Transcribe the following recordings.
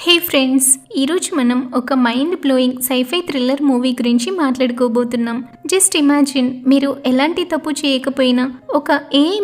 హే friends, ఈరోజు మనం ఒక mind blowing sci-fi thriller movie గురించి మాట్లాడుకోబోతున్నాం. జస్ట్ ఇమాజిన్, మీరు ఎలాంటి తప్పు చేయకపోయినా ఒక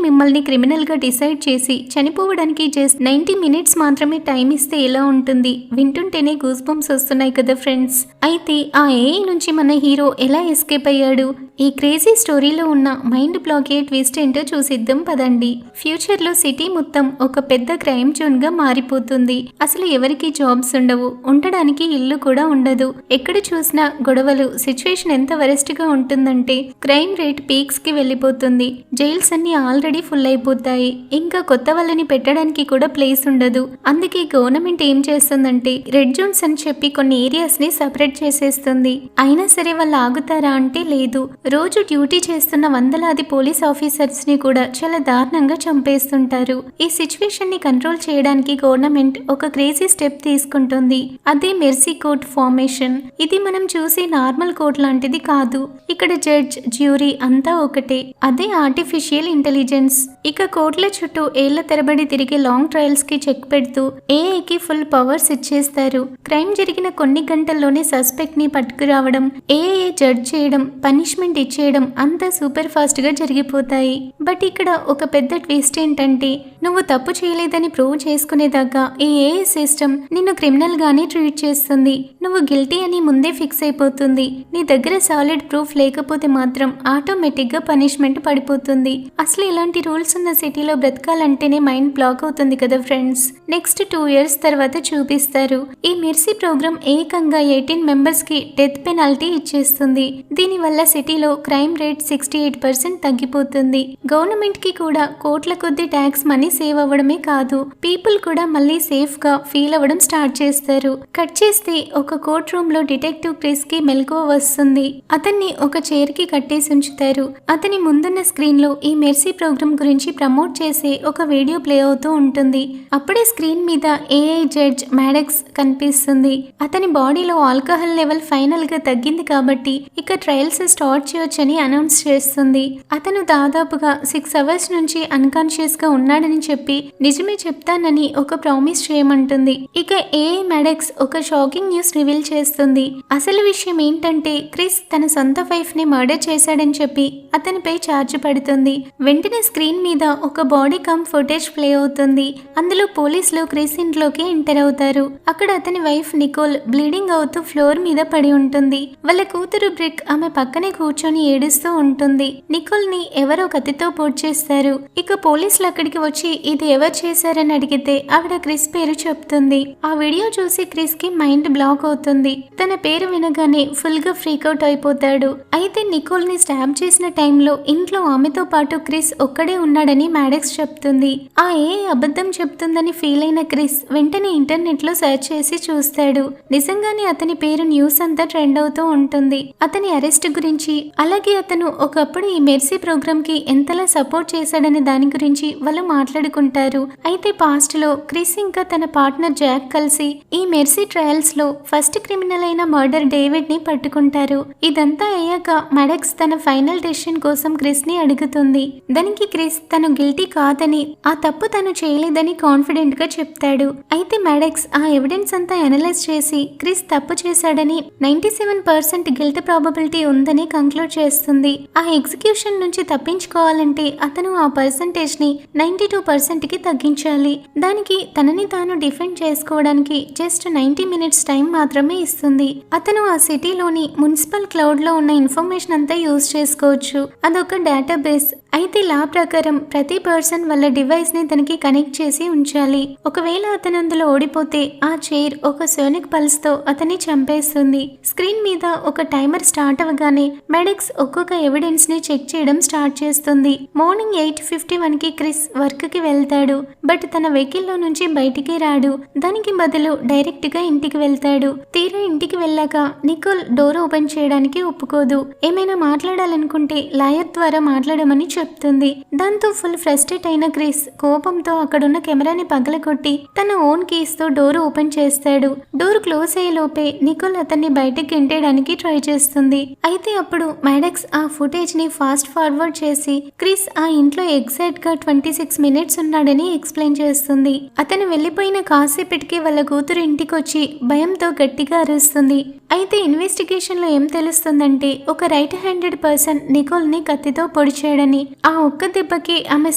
మిమ్మల్ని క్రిమినల్గా డిసైడ్ చేసి చనిపోవడానికి జస్ట్ 90 మినిట్స్ మాత్రమే టైం ఇస్తే ఎలా ఉంటుంది? వింటుంటేనే గూస్ బంప్స్ వస్తున్నాయి కదా ఫ్రెండ్స్. అయితే ఆ నుంచి మన హీరో ఎలా ఎస్కేప్ అయ్యాడు? ఈ క్రేజీ స్టోరీలో ఉన్న మైండ్ బ్లాకే ట్విస్ట్ ఏంటో చూసిద్దాం పదండి. ఫ్యూచర్లో సిటీ మొత్తం ఒక పెద్ద క్రైమ్ జోన్గా మారిపోతుంది. అసలు ఎవరికి జాబ్స్ ఉండవు, ఉండడానికి ఇల్లు కూడా ఉండదు. ఎక్కడ చూసినా గొడవలు. సిచ్యువేషన్ ఎంత వరెస్ట్ గా ఉంటుందంటే క్రైమ్ రేట్ పీక్స్ కి వెళ్ళిపోతుంది. జైల్స్ అన్ని ఆల్రెడీ ఫుల్ అయిపోతాయి. ఇంకా కొత్త వాళ్ళని పెట్టడానికి కూడా ప్లేస్ ఉండదు. అందుకే గవర్నమెంట్ ఏం చేస్తుందంటే రెడ్ జోన్స్ అని చెప్పి కొన్ని ఏరియాస్ ని సపరేట్ చేసేస్తుంది. అయినా సరే వాళ్ళు ఆగుతారా అంటే లేదు. రోజు డ్యూటీ చేస్తున్న వందలాది పోలీస్ ఆఫీసర్స్ ని కూడా చాలా దారుణంగా చంపేస్తుంటారు. ఈ సిచ్యువేషన్ ని కంట్రోల్ చేయడానికి గవర్నమెంట్ ఒక క్రేజీ స్టెప్ తీసుకుంటుంది. అదే మెర్సీ కోర్ట్ ఫార్మేషన్. ఇది మనం చూసే నార్మల్ కోర్ట్ లాంటిది కాదు. ఇక్కడ జడ్జ్, జ్యూరీ అంతా ఒకటే. అదే ఆర్టిఫిషియల్ ఇంటెలిజెన్స్. ఇక కోర్టుల చుట్టూ ఏళ్ల తరబడి తిరిగే లాంగ్ ట్రయల్స్ కి చెక్ పెడుతూ ఏఐకి ఫుల్ పవర్స్ ఇచ్చేస్తారు. క్రైమ్ జరిగిన కొన్ని గంటల్లోనే సస్పెక్ట్ ని పట్టుకురావడం, ఏఐ జడ్జ్ చేయడం, పనిష్మెంట్ ఇచ్చేయడం అంతా సూపర్ ఫాస్ట్ గా జరిగిపోతాయి. బట్ ఇక్కడ ఒక పెద్ద ట్విస్ట్ ఏంటంటే, నువ్వు తప్పు చేయలేదని ప్రూవ్ చేసుకునేదాకా ఈ ఏఐ సిస్టమ్ నిన్ను క్రిమినల్ గానే ట్రీట్ చేస్తుంది. నువ్వు గిల్టీ అని ముందే ఫిక్స్ అయిపోతుంది. నీ దగ్గర సాలిడ్ ప్రూఫ్ లేకపోతే మాత్రం ఆటోమేటిక్ గా పనిష్మెంట్ పడిపోతుంది. అసలు ఇలాంటి రూల్స్ ఉన్న సిటీలో బ్రతకాలంటేనే మైండ్ బ్లాక్ అవుతుంది కదా ఫ్రెండ్స్. నెక్స్ట్ 2 years తర్వాత చూపిస్తారు. ఈ మెర్సీ ప్రోగ్రామ్ ఏకంగా 18 మెంబర్స్ కి డెత్ పెనాల్టీ ఇచ్చేస్తుంది. దీని వల్ల సిటీలో క్రైమ్ రేట్ 68% తగ్గిపోతుంది. గవర్నమెంట్ కి కూడా కోట్ల కొద్ది ట్యాక్స్ మనీ సేవ్ అవ్వడమే కాదు, పీపుల్ కూడా మళ్ళీ సేఫ్ గా ఫీల్ అవ్వడం స్టార్ట్ చేస్తారు. కట్ చేస్తే ఒక కోర్ట్ రూమ్ లో డిటెక్టివ్ క్రిస్ కి మెలకువ వస్తుంది. అతన్ని ఒక చైర్ కి కట్టేసి ఉంచుతారు. అతని ముందున్న స్క్రీన్ లో ఈ మెర్సీ ప్రోగ్రామ్ గురించి ప్రమోట్ చేసే ఒక వీడియో ప్లే అవుతూ ఉంటుంది. అప్పుడే స్క్రీన్ మీద ఏఐ జడ్జ్ మ్యాడెక్స్ కనిపిస్తుంది. అతని బాడీలో ఆల్కహాల్ లెవెల్ ఫైనల్ గా తగ్గింది కాబట్టి ఇక ట్రయల్స్ స్టార్ట్ చేయొచ్చని అనౌన్స్ చేస్తుంది. అతను దాదాపుగా 6 hours నుంచి అన్కాన్షియస్ గా ఉన్నాడని చెప్పి నిజమే చెప్తానని ఒక ప్రామిస్ చేయమంటుంది. ఇక ఏఐ మ్యాడెక్స్ ఒక షాకింగ్ న్యూస్ రివీల్ చేస్తుంది. అసలు విషయం ఏంటంటే క్రిస్ తన సొంత వైఫ్ ని మర్డర్ చేశాడని చెప్పి అతనిపై ఛార్జ్ పడుతుంది. వెంటనే స్క్రీన్ మీద ఒక బాడీ కమ్ ఫుటేజ్ ప్లే అవుతుంది. అందులో పోలీసులు క్రిస్ ఇంట్లోకి ఎంటర్ అవుతారు. అక్కడ అతని వైఫ్ నికోల్ బ్లీడింగ్ అవుతూ ఫ్లోర్ మీద పడి ఉంటుంది. వాళ్ళ కూతురు బ్రిక్ ఆమె పక్కనే కూర్చొని ఏడుస్తూ ఉంటుంది. నికోల్ ని ఎవరో కత్తితో పోట్ చేస్తారు. ఇక పోలీసులు అక్కడికి వచ్చి ఇది ఎవరు చేశారని అడిగితే ఆవిడ క్రిస్ పేరు చెప్తుంది. ఆ వీడియో చూసి క్రిస్ కి మైండ్ బ్లాక్ అవుతుంది. తన పేరు వినగానే ఫుల్ గా ఫ్రీక్అవుట్ అయిపోతాడు. అయితే నికోల్ ని స్టాబ్ చేసిన టైంలో ఇంట్లో ఆమెతో పాటు క్రిస్ ఒక్కడే ఉన్నాడని మ్యాడెక్స్ చెప్తుంది. ఆ అబద్ధం చెప్తుందని ఫీల్ అయిన క్రిస్ వెంటనే ఇంటర్నెట్ లో సెర్చ్ చేసి చూస్తాడు. నిజంగానే అతని పేరు న్యూస్ అంతా ట్రెండ్ అవుతూ ఉంటుంది. అతని అరెస్ట్ గురించి, అలాగే అతను ఒకప్పుడు ఈ మెర్సీ ప్రోగ్రామ్ కి ఎంతలా సపోర్ట్ చేశాడనే దాని గురించి వాళ్ళు మాట్లాడుకుంటారు. అయితే పాస్ట్ లో క్రిస్ ఇంకా తన పార్ట్నర్ జాక్ కలిసి ఈ మెర్సీ ట్రయల్స్ లో ఫస్ట్ క్రిమినల్ అయిన మర్డర్ డేవిడ్ ని పట్టుకుంటారు. ఇదంతా అయ్యాక మ్యాడెక్స్ తన ఫైనల్ డెసిషన్ కోసం క్రిస్ ని అడుగుతుంది. దానికి క్రిస్ తను గిల్టీ కాదని, ఆ తప్పు తను చేయలేదని కాన్ఫిడెంట్ గా చెప్తాడు. అయితే మ్యాడెక్స్ ఆ ఎవిడెన్స్ అంతా అనలైజ్ చేసి క్రిస్ తప్పు చేశాడని, 97% గిల్ట్ ప్రాబబిలిటీ ఉందని కంక్లూడ్ చేస్తుంది. ఆ ఎగ్జిక్యూషన్ నుంచి తప్పించుకోవాలంటే అతను ఆ పర్సంటేజ్ ని 92% కి తగ్గించాలి. దానికి తనని తాను డిఫెండ్ చేసుకోవడానికి జస్ట్ 90 minutes టైం మాత్రమే ఇస్తుంది. అతను ఆ సిటీలోని మున్సిపల్ క్లౌడ్ లో ఉన్న ఇన్ఫర్మేషన్ అంతా యూజ్ చేసుకోవచ్చు. అదొక డేటాబేస్. అయితే లా ప్రకారం ప్రతి పర్సన్ వాళ్ళ డివైస్ ని తనకి కనెక్ట్ చేసి ఉంచాలి. ఒకవేళ అతను అందులో ఓడిపోతే ఆ చైర్ ఒక సోనిక్ పల్స్ తో అతన్ని చంపేస్తుంది. స్క్రీన్ మీద ఒక టైమర్ స్టార్ట్ అవగానే మ్యాడెక్స్ ఒక్కొక్క ఎవిడెన్స్ ని చెక్ చేయడం స్టార్ట్ చేస్తుంది. మార్నింగ్ 8:51 కి క్రిస్ వర్క్ కి వెళ్తాడు. బట్ తన వెహికల్ లో నుంచి బయటికి రాడు. దానికి బదులు డైరెక్ట్ గా ఇంటికి వెళ్తాడు. తీరా ఇంటికి వెళ్ళాక నికోల్ డోర్ ఓపెన్ చేయడానికి ఒప్పుకోదు. ఏమైనా మాట్లాడాలనుకుంటే లాయర్ ద్వారా మాట్లాడమని చెప్తుంది. దాంతో ఫుల్ ఫ్రస్ట్రేట్ అయిన క్రిస్ కోపంతో అక్కడున్న కెమెరాని పగలగొట్టి తన ఓన్ కీస్ తో డోర్ ఓపెన్ చేస్తాడు. డోర్ క్లోజ్ అయ్యే లోపే నికోల్ అతన్ని బయటికి గెంటేయడానికి ట్రై చేస్తుంది. అయితే అప్పుడు మ్యాడెక్స్ ఆ ఫుటేజ్ ని ఫాస్ట్ ఫార్వర్డ్ చేసి క్రిస్ ఆ ఇంట్లో ఎగ్జాక్ట్ గా 26 minutes ఉన్నాడని ఎక్స్ప్లెయిన్ చేస్తుంది. అతను వెళ్లిపోయిన కాసేపటికే వాళ్ళ కూతురు ఇంటికొచ్చి భయంతో గట్టిగా అరుస్తుంది. అయితే ఇన్వెస్టిగేషన్లో ఏం తెలుస్తుందంటే ఒక రైట్ హ్యాండెడ్ పర్సన్ నికోల్ని కత్తితో పొడిచాడని, ఆ ఒక్క దెబ్బకి ఆమె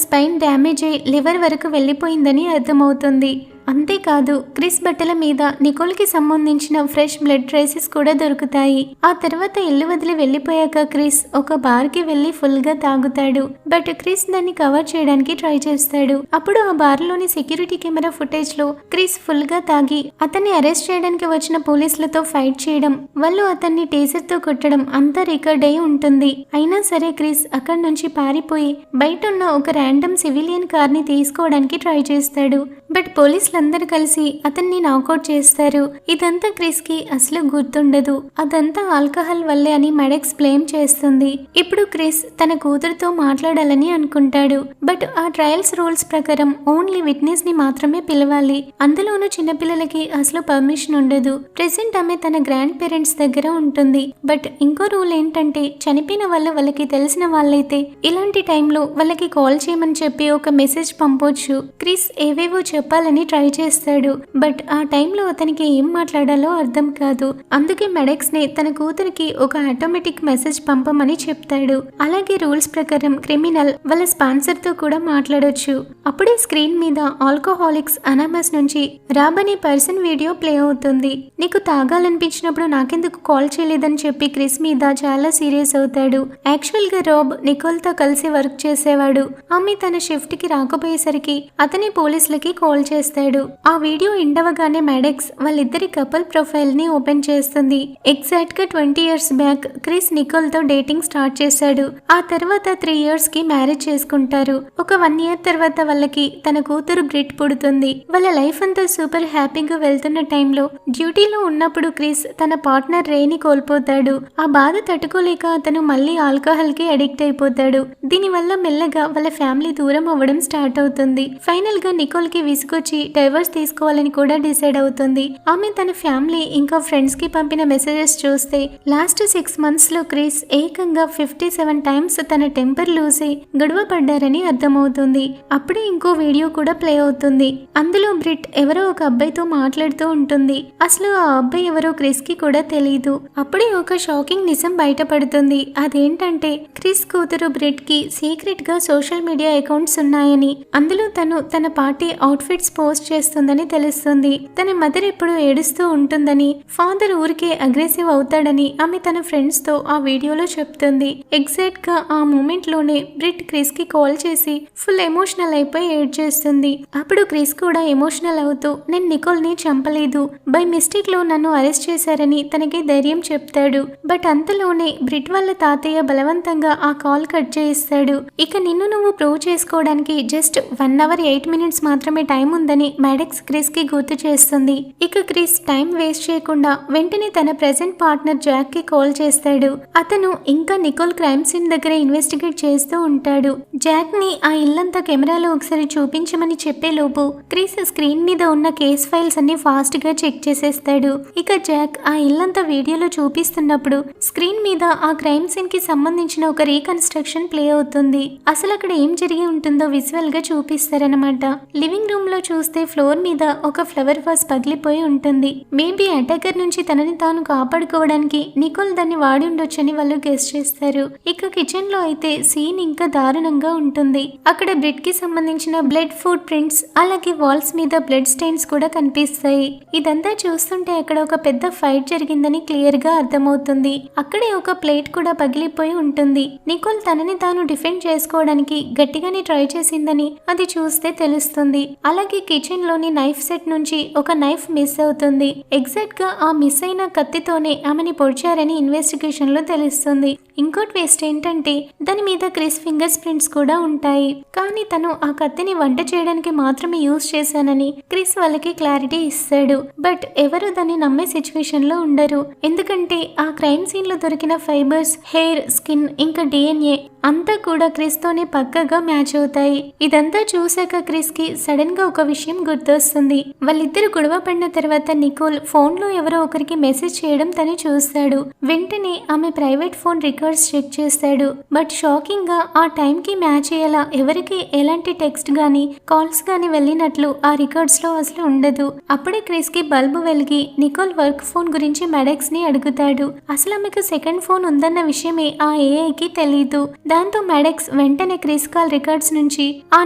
స్పైన్ డ్యామేజ్ అయి లివర్ వరకు వెళ్ళిపోయిందని అర్థమవుతుంది. అంతేకాదు క్రిస్ బట్టల మీద నికోల్కి సంబంధించిన ఫ్రెష్ బ్లడ్ ట్రేసెస్ కూడా దొరుకుతాయి. ఆ తర్వాత ఇల్లు వదిలి వెళ్ళిపోయాక క్రిస్ ఒక బార్కి వెళ్లి ఫుల్గా తాగుతాడు. బట్ క్రిస్ దాన్ని కవర్ చేయడానికి ట్రై చేస్తాడు. అప్పుడు ఆ బార్లోని సెక్యూరిటీ కెమెరా ఫుటేజ్ లో క్రిస్ ఫుల్గా తాగి అతన్ని అరెస్ట్ చేయడానికి వచ్చిన పోలీసులతో ఫైట్ చేయడం, వాళ్ళు అతన్ని టేజర్ తో కొట్టడం అంతా రికార్డ్ అయి ఉంటుంది. అయినా సరే క్రిస్ అక్కడి నుంచి పారిపోయి బయట ఉన్న ఒక ర్యాండమ్ సివిలియన్ కార్ని తీసుకోవడానికి ట్రై చేస్తాడు. బట్ పోలీసులందరూ కలిసి అతన్ని నాకౌట్ చేస్తారు. ఇదంతా క్రిస్ కి అసలు గుర్తుండదు. అదంతా ఆల్కహాల్ వల్లే అని మెడెక్స్ బ్లేమ్ చేస్తుంది. ఇప్పుడు క్రిస్ తన కూతురుతో మాట్లాడాలని అనుకుంటాడు. బట్ ఆ ట్రయల్స్ రూల్స్ ప్రకారం ఓన్లీ విట్నెస్ ని మాత్రమే పిలవాలి. అందులోనూ చిన్నపిల్లలకి అసలు పర్మిషన్ ఉండదు. ప్రెసెంట్ ఆమె తన గ్రాండ్ పేరెంట్స్ దగ్గర ఉంటుంది. బట్ ఇంకో రూల్ ఏంటంటే చనిపోయిన వాళ్ళకి తెలిసిన వాళ్ళైతే ఇలాంటి టైంలో వాళ్ళకి కాల్ చేయమని చెప్పి ఒక మెసేజ్ పంపొచ్చు. క్రిస్ ఏవేవో చెప్పాలని ట్రై చేస్తాడు. బట్ ఆ టైంలో అతనికి ఏం మాట్లాడాలో అర్థం కాదు. అందుకే మెడెక్స్ ని తన కూతురికి ఒక ఆటోమేటిక్ మెసేజ్ పంపమని చెప్తాడు. అలాగే రూల్స్ ప్రకారం క్రిమినల్ వాళ్ళ స్పాన్సర్ తో కూడా మాట్లాడొచ్చు. అప్పుడే స్క్రీన్ మీద ఆల్కహాలిక్స్ అనామస్ నుంచి రాబ్ అనే పర్సన్ వీడియో ప్లే అవుతుంది. నీకు తాగాలనిపించినప్పుడు నాకెందుకు కాల్ చేయలేదని చెప్పి క్రిస్ మీద చాలా సీరియస్ అవుతాడు. యాక్చువల్ గా రాబ్ నికోల్ తో కలిసి వర్క్ చేసేవాడు. ఆమె తన షిఫ్ట్ కి రాకపోయేసరికి అతని పోలీసులకి కాల్ చేస్తాడు. ఆ వీడియో ఎండవగానే మెడెక్స్ వాళ్ళిద్దరి కపుల్ ప్రొఫైల్ ని ఓపెన్ చేస్తుంది. ఎగ్జాక్ట్ గా 20 years బ్యాక్ క్రిస్ నికోల్ తో డేటింగ్ స్టార్ట్ చేశాడు. ఆ తర్వాత 3 years కి మ్యారేజ్ చేసుకుంటారు. ఒక 1 year తర్వాత వాళ్ళకి తన కూతురు బ్రిట్ పుడుతుంది. వాళ్ళ లైఫ్ అంతా సూపర్ హ్యాపీగా వెళ్తున్న టైంలో డ్యూటీలో ఉన్నప్పుడు క్రిస్ తన పార్ట్నర్ రేని కోల్పోతాడు. ఆ బాధ తట్టుకోలేక అతను మళ్ళీ ఆల్కహాల్ కి అడిక్ట్ అయిపోతాడు. దీనివల్ల మెల్లగా వాళ్ళ ఫ్యామిలీ దూరం అవ్వడం స్టార్ట్ అవుతుంది. ఫైనల్ గా నికోల్ కి విసుగొచ్చి డైవర్స్ తీసుకోవాలని కూడా డిసైడ్ అవుతుంది. ఆమె తన ఫ్యామిలీ ఇంకా ఫ్రెండ్స్ కి పంపిన మెసేజెస్ చూస్తే లాస్ట్ 6 months లో క్రిస్ ఏకంగా 57 times తన టెంపర్ లూజ్ అయి గొడవ పడ్డారని అర్థమవుతుంది. అప్పుడే ఇంకో వీడియో కూడా ప్లే అవుతుంది. అందులో బ్రిట్ ఎవరో ఒక అబ్బాయితో మాట్లాడుతూ ఉంటుంది. అసలు ఆ అబ్బాయి ఎవరో క్రిస్ కి కూడా తెలియదు. అప్పుడే ఒక షాకింగ్ నిజం బయటపడుతుంది. అదేంటంటే క్రిస్ కూతురు బ్రిట్ కి సీక్రెట్ గా సోషల్ మీడియా అకౌంట్స్ ఉన్నాయని, అందులో తను తన పార్టీ అవుట్ఫిట్స్ పోస్ట్ చేస్తుందని తెలుస్తుంది. తన మదర్ ఎప్పుడు ఏడుస్తూ ఉంటుందని, ఫాదర్ ఊరికే అగ్రెసివ్ అవుతాడని ఆమె తన ఫ్రెండ్స్ తో ఆ వీడియోలో చెప్తుంది. ఎగ్జాక్ట్ గా ఆ మూమెంట్ లోనే బ్రిట్ క్రిస్ కి కాల్ చేసి ఫుల్ ఎమోషనల్ అయిపోయి ఏడ్ చేస్తుంది. అప్పుడు క్రిస్ కూడా ఎమోషనల్ అవుతూ నేను నికోల్ ని చంపలేదు, బై మిస్టేక్ లో నన్ను అరెస్ట్ చేశారని తనకి ధైర్యం చెప్తాడు. బట్ అంతలోనే బ్రిట్ వాళ్ళ తాతయ్య బలవంతంగా ఆ కాల్ కట్ చేయిస్తాడు. ఇక నిన్ను నువ్వు ప్రూవ్ చేసుకోవడానికి జస్ట్ 1 hour 8 minutes మాత్రమే టైం ఉందని మెడెక్స్ క్రిస్ కి గుర్తు చేస్తుంది. ఇక క్రిస్ టైం వేస్ట్ చేయకుండా వెంటనే తన ప్రెజెంట్ పార్ట్నర్ జాక్ కి కాల్ చేస్తాడు. అతను ఇంకా నికోల్ క్రైమ్ సీన్ దగ్గర ఇన్వెస్టిగేట్ చేస్తూ ఉంటాడు. జాక్ ని ఆ ఇల్లంతా కెమెరాలో ఒకసారి చూపించమని చెప్పే లోపు క్రిస్ స్క్రీన్ మీద ఉన్న కేస్ ఫైల్స్ అన్ని ఫాస్ట్ గా చెక్ చేసేస్తాడు. ఇక జాక్ ఆ ఇల్లంతా వీడియోలో చూపిస్తున్నప్పుడు స్క్రీన్ మీద ఆ క్రైమ్ సీన్ కి సంబంధించిన ఒక రీకన్స్ట్రక్షన్ ప్లే అవుతుంది. అసలు అక్కడ ఏం జరిగి ఉంటుందో విజువల్ గా చూపిస్తారనమాట. లివింగ్ రూమ్ లో చూస్తే ఫ్లోర్ మీద ఒక ఫ్లవర్ వాస్ పగిలిపోయి ఉంటుంది. మేబీ అటాకర్ నుంచి తనని తాను కాపాడుకోవడానికి నికోల్ దాన్ని వాడి ఉండొచ్చని వాళ్ళు గెస్ చేస్తారు. ఇక కిచెన్ లో అయితే సీన్ ఇంకా దారుణంగా ఉంటుంది. అక్కడ బ్రెడ్ కి సంబంధించిన బ్లడ్ ఫుట్ ప్రింట్స్, అలాగే వాల్స్ మీద బ్లడ్ స్టెయిన్స్ కూడా కనిపిస్తాయి. ఇదంతా చూస్తుంటే అక్కడ ఒక పెద్ద ఫైట్ జరిగిందని క్లియర్ గా అర్థమవుతుంది. అక్కడే ఒక ప్లేట్ కూడా పగిలిపోయి ఉంటుంది. నికోల్ తనని తాను డిఫెండ్ చేసుకోవడానికి గట్టిగానే ట్రై చేసిందని అది చూస్తే తెలుస్తుంది. అలాగే కిచెన్ లోని నైఫ్ సెట్ నుంచి ఒక నైఫ్ మిస్ అవుతుంది. ఎగ్జాక్ట్ గా ఆ మిస్ అయిన కత్తితోనే ఆమెని పొడిచారని ఇన్వెస్టిగేషన్ లో తెలుస్తుంది. ఇంకో ట్విస్ట్ ఏంటంటే దాని మీద క్రిస్ ఫింగర్స్ ప్రింట్స్ కూడా ఉంటాయి. కానీ తను ఆ కత్తిని వంట చేయడానికి మాత్రమే యూజ్ చేశానని క్రిస్ వాళ్ళకి క్లారిటీ ఇస్తాడు. బట్ ఎవరు దాన్ని నమ్మే సిచ్యువేషన్ లో ఉండరు. ఎందుకంటే ఆ క్రైమ్ సీన్ లో దొరికిన ఫైబర్స్, హెయిర్, స్కిన్ ఇంకా DNA అంతా కూడా క్రిస్ తోనే పక్కగా మ్యాచ్ అవుతాయి. ఇదంతా చూశాక క్రిస్ కి సడన్ గా ఒక విషయం గుర్తొస్తుంది. వాళ్ళిద్దరు గొడవ పడిన తర్వాత నికోల్ ఫోన్ లో ఎవరో ఒకరికి మెసేజ్ చేయడం తను చూస్తాడు. వెంటనే ఆమె ప్రైవేట్ ఫోన్ రికార్డ్స్ చెక్ చేస్తాడు. బట్ షాకింగ్ గా ఆ టైం కి మ్యాచ్ అయ్యేలా ఎవరికి ఎలాంటి టెక్స్ట్ గానీ కాల్స్ గానీ వెళ్ళినట్లు ఆ రికార్డ్స్ లో అసలు ఉండదు. అప్పుడే క్రిస్ కి బల్బు వెలిగి నికోల్ వర్క్ ఫోన్ గురించి మెడెక్స్ ని అడుగుతాడు. అసలు ఆమెకు సెకండ్ ఫోన్ ఉందన్న విషయమే ఆ ఏఐకి తెలీదు. దాంతో మెడెక్స్ వెంటనే క్రిస్ కాల్ రికార్డ్స్ నుంచి ఆ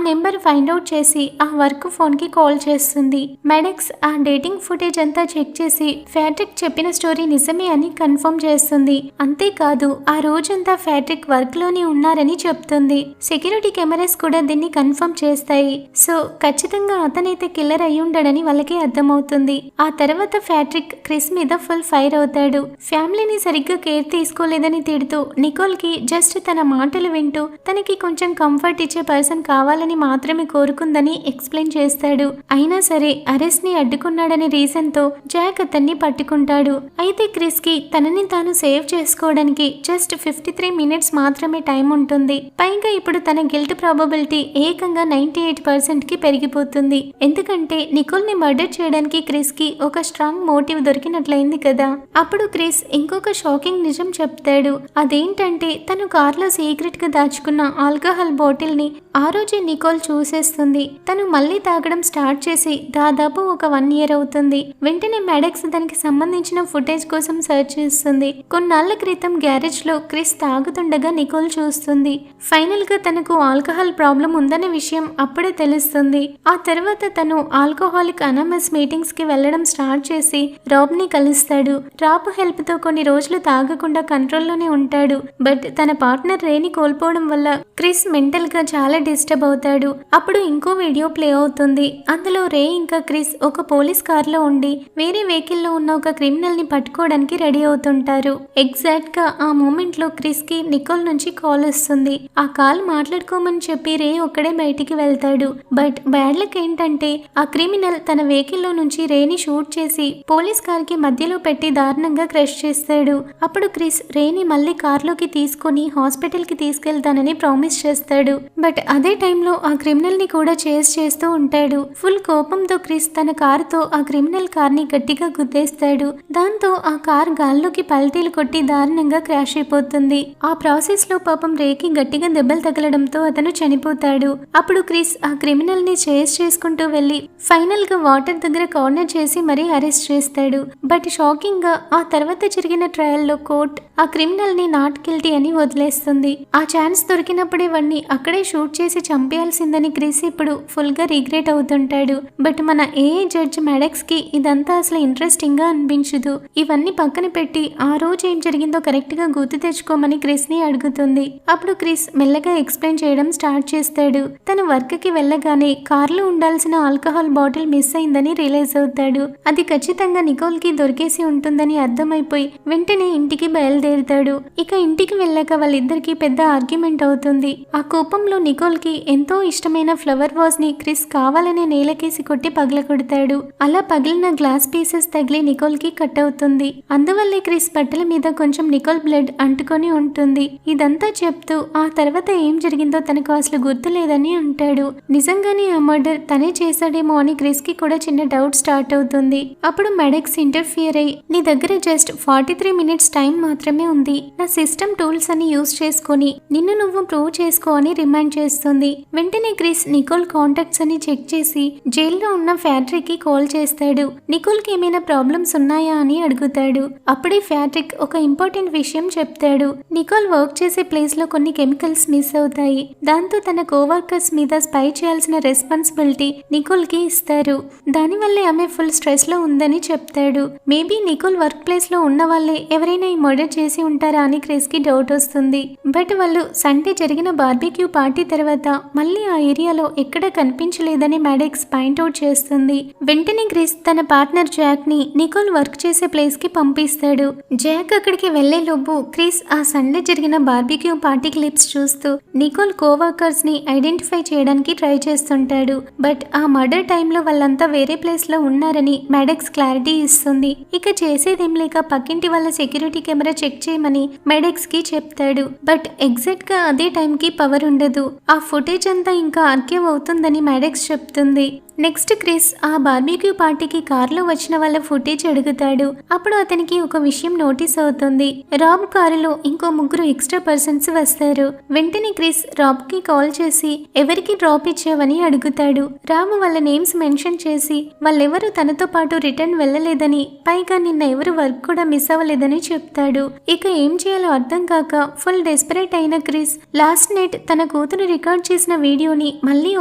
నెంబర్ ఫైండ్ అవుట్ చేసి ఆ వర్క్ ఫోన్ కి కాల్ చేస్తుంది. మెడెక్స్ ఆ డేటింగ్ ఫుటేజ్ అంతా చెక్ చేసి ఫ్యాట్రిక్ చెప్పిన స్టోరీ నిజమే అని కన్ఫర్మ్ చేస్తుంది. అంతేకాదు ఆ రోజంతా ఫ్యాట్రిక్ వర్క్ లోనే ఉన్నారని చెప్తుంది. సెక్యూరిటీ కెమెరాస్ కూడా దీన్ని కన్ఫర్మ్ చేస్తాయి. సో ఖచ్చితంగా అతనైతే కిల్లర్ అయి ఉండడని వాళ్ళకి అర్థమవుతుంది. ఆ తర్వాత ఫ్యాట్రిక్ క్రిస్ మీద ఫుల్ ఫైర్ అవుతాడు. ఫ్యామిలీని సరిగ్గా కేర్ తీసుకోలేదని తిడుతూ నికోల్ కి జస్ట్ తన మాటలు వింటూ తనకి కొంచెం కంఫర్ట్ ఇచ్చే పర్సన్ కావాలని మాత్రమే కోరుకుందని ఎక్స్ప్లెయిన్ చేస్తాడు. అయినా సరే అరెస్ట్ ని అడ్డుకున్నాడనే రీజన్ తో జాక్ అతన్ని పట్టుకుంటాడు. అయితే క్రిస్ కి తనని తాను సేవ్ చేసుకోవడానికి జస్ట్ 53 మినిట్స్ మాత్రమే టైం ఉంటుంది. పైగా ఇప్పుడు తన గిల్ట్ ప్రాబబిలిటీ ఏకంగా 98% కి పెరిగిపోతుంది. ఎందుకంటే నికోల్ ని మర్డర్ చేయడానికి క్రిస్ కి ఒక స్ట్రాంగ్ మోటివ్ దొరికినట్లయింది కదా. అప్పుడు క్రిస్ ఇంకొక షాకింగ్ నిజం చెప్తాడు. అదేంటంటే తను కార్లో సీక్రెట్ గా దాచుకున్న ఆల్కహాల్ బాటిల్ ని ఆ రోజే నికోల్ చూసేస్తుంది. తను మళ్ళీ తాగడం స్టార్ట్ చేసి దాదాపు ఒక 1 ఇయర్ అవుతుంది. వెంటనే మెడెక్స్ దానికి సంబంధించిన ఫుటేజ్ కోసం సర్చ్ చేస్తుంది. కొన్నాళ్ల క్రితం గ్యారేజ్ లో క్రిస్ తాగుతుండగా నికోల్ చూస్తుంది. ఫైనల్ గా తనకు ఆల్కహాల్ ప్రాబ్లం ఉందనే విషయం అప్పుడే తెలుస్తుంది. ఆ తర్వాత తను ఆల్కహాలిక్ అనమస్ మీటింగ్స్ కి వెళ్లడం స్టార్ట్ చేసి రాబ్ ని కలుస్తాడు. రాబ్ హెల్ప్ తో కొన్ని రోజులు తాగకుండా కంట్రోల్లోనే ఉంటాడు. బట్ తన పార్ట్నర్ రేని కోల్పోవడం వల్ల క్రిస్ మెంటల్ గా చాలా డిస్టర్బ్ అవుతాడు. అప్పుడు ఇంకో వీడియో ప్లే అవుతుంది. అందులో రే ఇంకా క్రిస్ ఒక పోలీస్ కార్ లో ఉండి వేరే వెహికల్ లో ఉన్న ఒక క్రిమినల్ ని పట్టుకోవడానికి రెడీ అవుతుంటారు. ఎగ్జాక్ట్ గా ఆ మూమెంట్ లో క్రిస్ కి నికోల్ నుంచి కాల్ వస్తుంది. ఆ కాల్ మాట్లాడుకోమని చెప్పి రే ఒక్కడే బయటికి వెళ్తాడు. బట్ బ్యాడ్ లక్ ఏంటంటే ఆ క్రిమినల్ తన వెహికల్ లో నుంచి రేని షూట్ చేసి పోలీస్ కార్ కి మధ్యలో పెట్టి దారుణంగా క్రష్ చేస్తాడు. అప్పుడు క్రిస్ రేని మళ్ళీ కార్ లోకి తీసుకుని హాస్పిటల్ కి తీసుకెళ్తానని ప్రామిస్ చేస్తాడు. బట్ అదే టైంలో ఆ క్రిమినల్ ని కూడా చేస్ చేస్తూ ఉంటాడు. ఫుల్ కోపంతో క్రిస్ తన కార్ తో ఆ క్రిమినల్ కార్ ని గట్టిగా గుద్దేస్తాడు. దాంతో ఆ కార్ గాల్లోకి పల్టీలు కొట్టి దారుణంగా క్రాష్ అయిపోతుంది. ఆ ప్రాసెస్ లో పాపం రేకి గట్టిగా దెబ్బలు తగలడంతో అతను చనిపోతాడు. అప్పుడు క్రిస్ ఆ క్రిమినల్ ని చేస్ చేసుకుంటూ వెళ్లి ఫైనల్ గా వాటర్ దగ్గర కార్నర్ చేసి మరీ అరెస్ట్ చేస్తాడు. బట్ షాకింగ్ గా ఆ తర్వాత జరిగిన ట్రయల్ లో కోర్ట్ ఆ క్రిమినల్ ని నాట్ గిల్టీ అని వదిలేస్తుంది. ఆ ఛాన్స్ దొరికినప్పుడే వాడిని అక్కడే షూట్ చేసి చంపేయాల్సిందని క్రిస్ ఇప్పుడు ఫుల్ గా రిగ్రెట్ అవుతుంటాడు. బట్ మన ఏఐ జడ్జ్ మెడెక్స్ కి ఇదంతా అసలు ఇంట్రెస్టింగ్ గా అనిపించదు. ఇవన్నీ పక్కన పెట్టి ఆ రోజు ఏం జరిగిందో కరెక్ట్ గా గుర్తు తెచ్చుకోమని క్రిస్ ని అడుగుతుంది. అప్పుడు క్రిస్ మెల్లగా ఎక్స్ప్లెయిన్ చేయడం స్టార్ట్ చేస్తాడు. తన వర్క్ కి వెళ్ళగానే కార్లో ఉండాల్సిన ఆల్కహాల్ బాటిల్ మిస్ అయిందని రియలైజ్ అవుతాడు. అది ఖచ్చితంగా నికోల్ కి దొరికేసి ఉంటుందని అర్థమైపోయి వెంటనే ఇంటికి బయలుదేరుతాడు. ఇక ఇంటికి వెళ్ళాక వాళ్ళిద్దరికి పెద్ద ఆర్గ్యుమెంట్ అవుతుంది. ఆ కోపంలో నికోల్ కి ఎంతో ఇష్టమైన ఫ్లవర్ వాజ్ ని క్రిస్ కావాలనే నేలకేసి కొట్టి పగలగొడతాడు. అలా పగిలిన గ్లాస్ పీసెస్ తగిలి నికోల్ కి కట్ అవుతుంది. అందువల్లే క్రిస్ బట్టల మీద కొంచెం నికోల్ బ్లడ్ అంటుకొని ఉంటుంది. ఇదంతా చెప్తూ ఆ తర్వాత ఏం జరిగిందో తనకు అసలు గుర్తులేదని అంటాడు. నిజంగానే ఆ మర్డర్ తనే చేశాడేమో అని క్రిస్ కి కూడా చిన్న డౌట్ స్టార్ట్ అవుతుంది. అప్పుడు మెడెక్స్ ఇంటర్ఫియర్ అయ్యి నీ దగ్గర జస్ట్ 43 మినిట్స్ టైం మాత్రమే ఉంది. నా సిస్టమ్ టూల్స్ అని యూజ్ చేసుకుని నిన్ను నువ్వు ప్రూవ్ చేసుకో అని రిమైండ్ చేస్తుంది. వెంటనే క్రిస్ నికోల్ కాంటాక్ట్స్ అని చెక్ చేసి జైల్లో ఉన్న ఫ్యాట్రిక్ కాల్ చేస్తాడు. నికోల్ కి ఏమైనా ప్రాబ్లమ్స్ ఉన్నాయా అని అడుగుతాడు. అప్పుడే ఫ్యాట్రిక్ ఒక ఇంపార్టెంట్ విషయం చెప్తాడు. నికోల్ వర్క్ చేసే ప్లేస్ లో కొన్ని కెమికల్స్ మిస్ అవుతాయి. దాంతో తన కోవర్కర్స్ మీద స్పై చేయాల్సిన రెస్పాన్సిబిలిటీ నికోల్ కి ఇస్తారు. దానివల్లే ఆమె ఫుల్ స్ట్రెస్ లో ఉందని చెప్తాడు. మేబీ నికోల్ వర్క్ ప్లేస్ లో ఉన్న వాళ్ళే ఎవరైనా ఈ మర్డర్ చేసి ఉంటారా అని క్రిస్ కి డౌట్ వస్తుంది. బట్ వాళ్ళు సండే జరిగిన బార్బిక్యూ పార్టీ తర్వాత మళ్ళీ ఆ ఏరియాలో ఎక్కడ కనిపించలేదని మెడెక్స్ పాయింట్అవుట్ చేస్తుంది. వెంటనే క్రిస్ తన పార్ట్నర్ జాక్ ని నికోల్ వర్క్ చేసే ప్లేస్ కి పంపిస్తాడు. జాక్ అక్కడికి వెళ్లే లోపు క్రిస్ ఆ సండే జరిగిన బార్బిక్యూ పార్టీ క్లిప్స్ చూస్తూ నికోల్ కోవర్కర్స్ ని ఐడెంటిఫై చేయడానికి ట్రై చేస్తుంటాడు. బట్ ఆ మర్డర్ టైంలో వాళ్ళంతా వేరే ప్లేస్ లో ఉన్నారని మెడెక్స్ క్లారిటీ ఇస్తుంది. ఇక చేసేదేం లేక పక్కింటి వాళ్ళ సెక్యూరిటీ కెమెరా చెక్ చేయమని మెడెక్స్ కి చెప్తాడు. బట్ ఎగ్జాక్ట్ గా అదే టైంకి పవర్ ఉండదు. ఆ ఫుటేజ్ అంతా ఇంకా ఆర్కైవ్ అవుతుందని మ్యాడెక్స్ చెప్తుంది. నెక్స్ట్ క్రిస్ ఆ బార్బీక్యూ పార్టీకి కారులో వచ్చిన వాళ్ళ ఫుటేజ్ అడుగుతాడు. అప్పుడు అతనికి ఒక విషయం నోటీస్ అవుతుంది. రాబ్ కారులో ఇంకో 3 ఎక్స్ట్రా పర్సన్స్ వస్తారు. వెంటనే క్రిస్ రాబ్ కి కాల్ చేసి ఎవరికి డ్రాప్ ఇచ్చావని అడుగుతాడు. రాబ్ వాళ్ళ నేమ్స్ మెన్షన్ చేసి వాళ్ళెవరూ తనతో పాటు రిటర్న్ వెళ్ళలేదని, పైగా నిన్న ఎవరు వర్క్ కూడా మిస్ అవ్వలేదని చెప్తాడు. ఇక ఏం చేయాలో అర్థం కాక ఫుల్ డెస్పరేట్ అయిన క్రిస్ లాస్ట్ నైట్ తన కూతురు రికార్డ్ చేసిన వీడియోని మళ్ళీ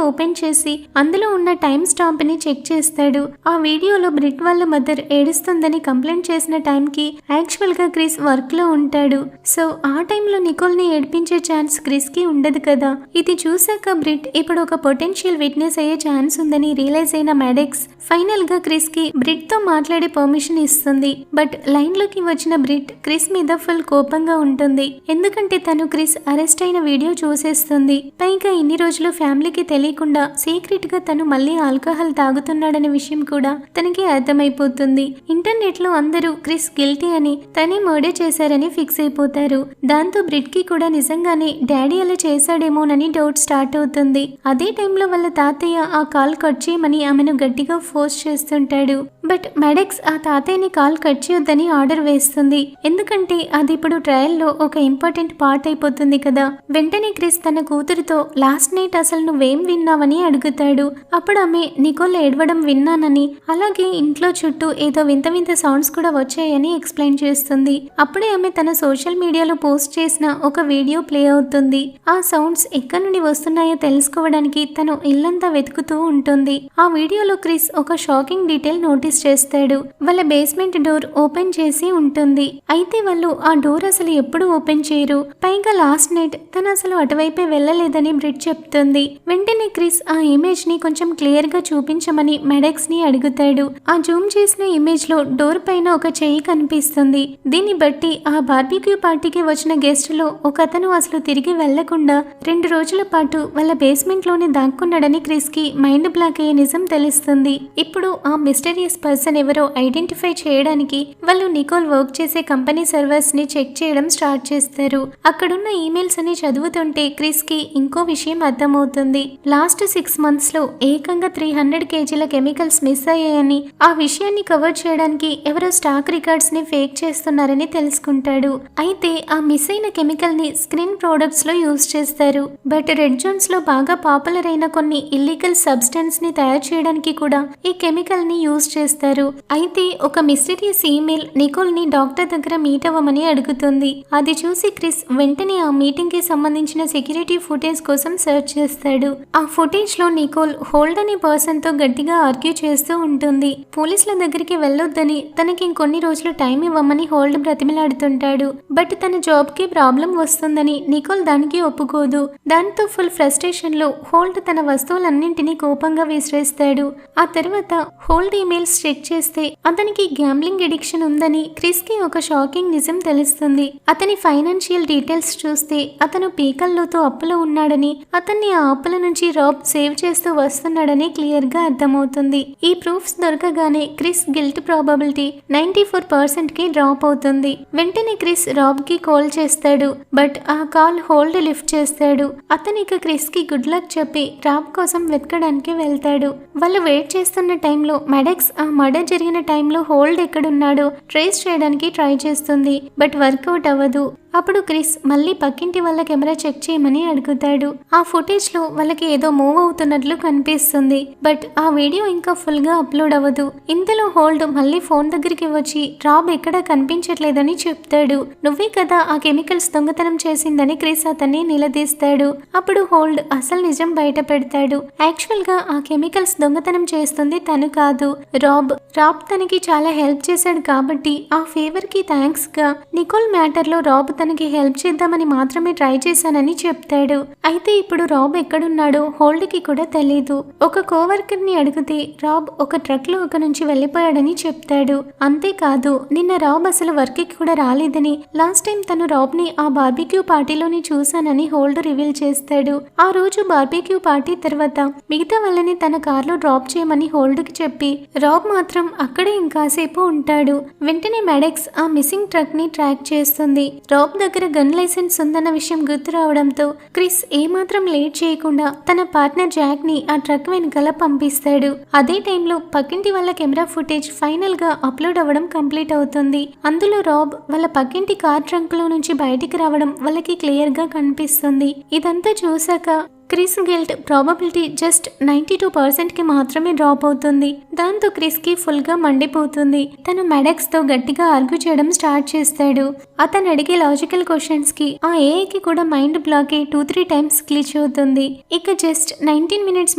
ఓపెన్ చేసి అందులో ఉన్న టైం స్టాంప్ ని చెక్ చేస్తాడు. ఆ వీడియోలో బ్రిట్ వాళ్ళ మదర్ ఏడుస్తుందని కంప్లైంట్ చేసిన టైంకి యాక్చువల్ గా క్రిస్ వర్క్ లో ఉంటాడు. సో ఆ టైంలో నికోల్ ని ఏడిపించే ఛాన్స్ క్రిస్ కి ఉండదు కదా. ఇది చూసాక బ్రిట్ ఇప్పుడు ఒక పొటెన్షియల్ విట్నెస్ అయ్యే ఛాన్స్ ఉందని రియలైజ్ అయిన మ్యాడెక్స్ ఫైనల్ గా క్రిస్ కి బ్రిట్ తో మాట్లాడే పర్మిషన్ ఇస్తుంది. బట్ లైన్ లోకి వచ్చిన బ్రిట్ క్రిస్ మీద ఫుల్ కోపంగా ఉంటుంది. ఎందుకంటే తను క్రిస్ అరెస్ట్ అయిన వీడియో చూసేస్తుంది. పైగా ఇన్ని రోజులు ఫ్యామిలీకి తెలియకుండా సీక్రెట్ గా తను మళ్ళీ ఆల్కహాల్ తాగుతున్నాడనే విషయం కూడా తనకి అర్థమైపోతుంది. ఇంటర్నెట్ లో అందరూ క్రిస్ గిల్టీ అని తనే మర్డర్ చేశారని ఫిక్స్ అయిపోతారు. దాంతో బ్రిట్ కి కూడా నిజంగానే డాడీ అలా చేశాడేమోనని డౌట్ స్టార్ట్ అవుతుంది. అదే టైంలో వాళ్ళ తాతయ్య ఆ కాల్ కట్ చేయమని ఆమెను గట్టిగా ఫోర్స్ చేస్తుంటాడు. బట్ మ్యాడెక్స్ ఆ తాతయ్యని కాల్ కట్ చేయొద్దని ఆర్డర్ వేస్తుంది. ఎందుకంటే అది ఇప్పుడు ట్రయల్ లో ఒక ఇంపార్టెంట్ పార్ట్ అయిపోతుంది కదా. వెంటనే క్రిస్ తన కూతురుతో లాస్ట్ నైట్ అసలు నువ్వేం విన్నావని అడుగుతాడు. అప్పుడు ఆమె నికోల్ ఏడవడం విన్నానని, అలాగే ఇంట్లో చుట్టూ ఏదో వింత వింత సౌండ్స్ కూడా వచ్చాయని ఎక్స్ప్లెయిన్ చేస్తుంది. అప్పుడే ఆమె తన సోషల్ మీడియాలో పోస్ట్ చేసిన ఒక వీడియో ప్లే అవుతుంది. ఆ సౌండ్స్ ఎక్కడి నుండి వస్తున్నాయో తెలుసుకోవడానికి తను ఇల్లంతా వెతుకుతూ ఉంటుంది. ఆ వీడియోలో క్రిస్ ఒక షాకింగ్ డీటెయిల్ నోటీస్ చేస్తాడు. వాళ్ళ బేస్మెంట్ డోర్ ఓపెన్ చేసి ఉంటుంది. అయితే వాళ్ళు ఆ డోర్ అసలు ఎప్పుడు ఓపెన్ చేయరు. పైగా లాస్ట్ నైట్ తను అసలు అటువైపే వెళ్ళలేదని బ్రిట్ చెప్తుంది. వెంటనే క్రిస్ ఆ ఇమేజ్ ని కొంచెం క్లియర్ గా చూపించమని మెడెక్స్ ని అడుగుతాడు. ఆ జూమ్ చేసిన ఇమేజ్ లో డోర్ పైన ఒక చెయ్యి కనిపిస్తుంది. దీన్ని బట్టి ఆ బార్బిక్యూ పార్టీకి వచ్చిన గెస్ట్ లో ఒక అతను అసలు తిరిగి వెళ్లకుండా 2 రోజుల పాటు వాళ్ళ బేస్మెంట్ లోనే దాక్కున్నాడని క్రిస్ కి మైండ్ బ్లాక్ అయ్యే నిజం తెలుస్తుంది. ఇప్పుడు ఆ మిస్టీరియస్ పర్సన్ ఎవరో ఐడెంటిఫై చేయడానికి వాళ్ళు నికోల్ వర్క్ చేసే కంపెనీ సర్వర్స్ ని చెక్ చేయడం స్టార్ట్ చేస్తారు. అక్కడున్న ఈమెయిల్స్ అని చదువుతుంటే క్రిస్ కి ఇంకో విషయం అర్థమవుతుంది. లాస్ట్ 6 months లో ఏకంగా 300 kgల కెమికల్స్ మిస్ అయ్యాయని, ఆ విషయాన్ని కవర్ చేయడానికి ఎవరో స్టాక్ రికార్డ్స్ ని ఫేక్ చేస్తున్నారని తెలుసుకుంటాడు. అయితే ఆ మిస్ అయిన కెమికల్ ని స్క్రీన్ ప్రొడక్ట్స్ లో యూజ్ చేస్తారు. బట్ రెడ్ జోన్స్ లో బాగా పాపులర్ అయిన కొన్ని ఇల్లీగల్ సబ్స్టెన్స్ ని తయారు చేయడానికి కూడా ఈ కెమికల్ ని యూజ్ చేస్తారు. అయితే ఒక మిస్టీరియస్ ఈమెయిల్ నికోల్ ని డాక్టర్ దగ్గర మీట్ అవ్వమని అడుగుతుంది. అది చూసి క్రిస్ వెంటనే ఆ మీటింగ్ కి సంబంధించిన సెక్యూరిటీ ఫుటేజ్ కోసం సెర్చ్ చేస్తాడు. ఆ ఫుటేజ్ లో నికోల్ హోల్డ్ అనే పర్సన్ తో గట్టిగా ఆర్గ్యూ చేస్తూ ఉంటుంది. పోలీసుల దగ్గరికి వెళ్ళొద్దని, తనకి ఇంకొన్ని రోజులు టైం ఇవ్వమని హోల్డ్ బ్రతిమిలాడుతుంటాడు. బట్ తన జాబ్ కి ప్రాబ్లం వస్తుందని నికోల్ దానికి ఒప్పుకోదు. దాంతో ఫుల్ ఫ్రస్ట్రేషన్ లో హోల్డ్ తన వస్తువులన్నింటినీ కోపంగా విసిరేస్తాడు. ఆ తర్వాత హోల్డ్ ఈమెయిల్స్ చెక్ చేస్తే అతనికి గ్యాంబ్లింగ్ ఎడిక్షన్ ఉందని క్రిస్ కి ఒక షాకింగ్ నిజం తెలుస్తుంది. అతని ఫైనాన్షియల్ డీటెయిల్స్ చూస్తే అతను పీకల్లోతో అప్పులో ఉన్నాడని, అతన్ని ఆ అప్పుల నుంచి రాబ్ సేవ్ చేస్తూ వస్తున్నాడని క్లియర్ గా అర్థమవుతుంది. ఈ ప్రూఫ్స్ దొరకగానే క్రిస్ గిల్ట్ ప్రాబబిలిటీ 94% కి డ్రాప్ అవుతుంది. వెంటనే క్రిస్ రాబ్ కి కాల్ చేస్తాడు. బట్ ఆ కాల్ హోల్డ్ లిఫ్ట్ చేస్తాడు. అతను ఇక క్రిస్ కి గుడ్ లక్ చెప్పి రాబ్ కోసం వెతకడానికి వెళ్తాడు. వాళ్ళు వెయిట్ చేస్తున్న టైంలో మెడెక్స్ ఆ మర్డర్ జరిగిన టైంలో హోల్డ్ ఎక్కడున్నాడో ట్రేస్ చేయడానికి ట్రై చేస్తుంది. బట్ వర్కౌట్ అవ్వదు. అప్పుడు క్రిస్ మళ్ళీ పక్కింటి వాళ్ళ కెమెరా చెక్ చేయమని అడుగుతాడు. ఆ ఫుటేజ్ లో వాళ్ళకి ఏదో మూవ్ అవుతున్నట్లు కనిపిస్తుంది. బట్ ఆ వీడియో ఇంకా ఫుల్ గా అప్లోడ్ అవ్వదు. ఇంతలో హోల్డ్ మళ్ళీ ఫోన్ దగ్గరికి వచ్చి రాబ్ ఎక్కడా కనిపించట్లేదని చెప్తాడు. నువ్వే కదా ఆ కెమికల్స్ దొంగతనం చేసిందని క్రిస్ అతన్ని నిలదీస్తాడు. అప్పుడు హోల్డ్ అసలు నిజం బయట పెడతాడు. యాక్చువల్ గా ఆ కెమికల్స్ దొంగతనం చేస్తుంది తను కాదు, రాబ్ తనకి చాలా హెల్ప్ చేశాడు కాబట్టి ఆ ఫేవర్ కి థ్యాంక్స్ గా నికోల్ మ్యాటర్ లో రాబ్ తనకి హెల్ప్ చేద్దామని మాత్రమే ట్రై చేశానని చెప్తాడు. అయితే ఇప్పుడు రాబ్ ఎక్కడున్నాడో హోల్డ్ కి కూడా తెలీదు. ఒక కోవర్కర్ ని అడిగితే రాబ్ ఒక ట్రక్ లో ఒక నుంచి వెళ్లిపోయాడని చెప్తాడు. అంతేకాదు నిన్న రాబ్ అసలు వర్క్ కి కూడా రాలేదని, లాస్ట్ టైం తను రాబ్ ని ఆ బార్బిక్యూ పార్టీలోని చూశానని హోల్డ్ రివీల్ చేస్తాడు. ఆ రోజు బార్బిక్యూ పార్టీ తర్వాత మిగతా వాళ్ళని తన కార్లో డ్రాప్ చేయమని హోల్డ్ కి చెప్పి రాబ్ మాత్రం అక్కడే ఇంకాసేపు ఉంటాడు. వెంటనే మెడెక్స్ ఆ మిస్సింగ్ ట్రక్ ని ట్రాక్ చేస్తుంది. రాబ్ రాబ్ దగ్గర గన్ లైసెన్స్ ఉందన్న విషయం గుర్తు రావడంతో క్రిస్ ఏమాత్రం లేట్ చేయకుండా తన పార్ట్నర్ జాక్ ని ఆ ట్రక్ వెనకాల పంపిస్తాడు. అదే టైంలో పక్కింటి వాళ్ళ కెమెరా ఫుటేజ్ ఫైనల్ గా అప్లోడ్ అవ్వడం కంప్లీట్ అవుతుంది. అందులో రాబ్ వాళ్ళ పక్కింటి కార్ ట్రంక్ లో నుంచి బయటికి రావడం వాళ్ళకి క్లియర్ గా కనిపిస్తుంది. ఇదంతా చూసాక క్రిస్ గిల్ట్ ప్రాబబిలిటీ జస్ట్ 92% కి మాత్రమే డ్రాప్ అవుతుంది. దాంతో క్రిస్ కి ఫుల్ గా మండిపోతుంది. తను మెడెక్స్ తో గట్టిగా ఆర్గ్యూ చేయడం స్టార్ట్ చేస్తాడు. అతను అడిగే లాజికల్ క్వశ్చన్స్ కి ఆ ఏఐకి కూడా మైండ్ బ్లాక్ అయి 2-3 టైమ్స్ గ్లిచ్ అవుతుంది. ఇక జస్ట్ 19 మినిట్స్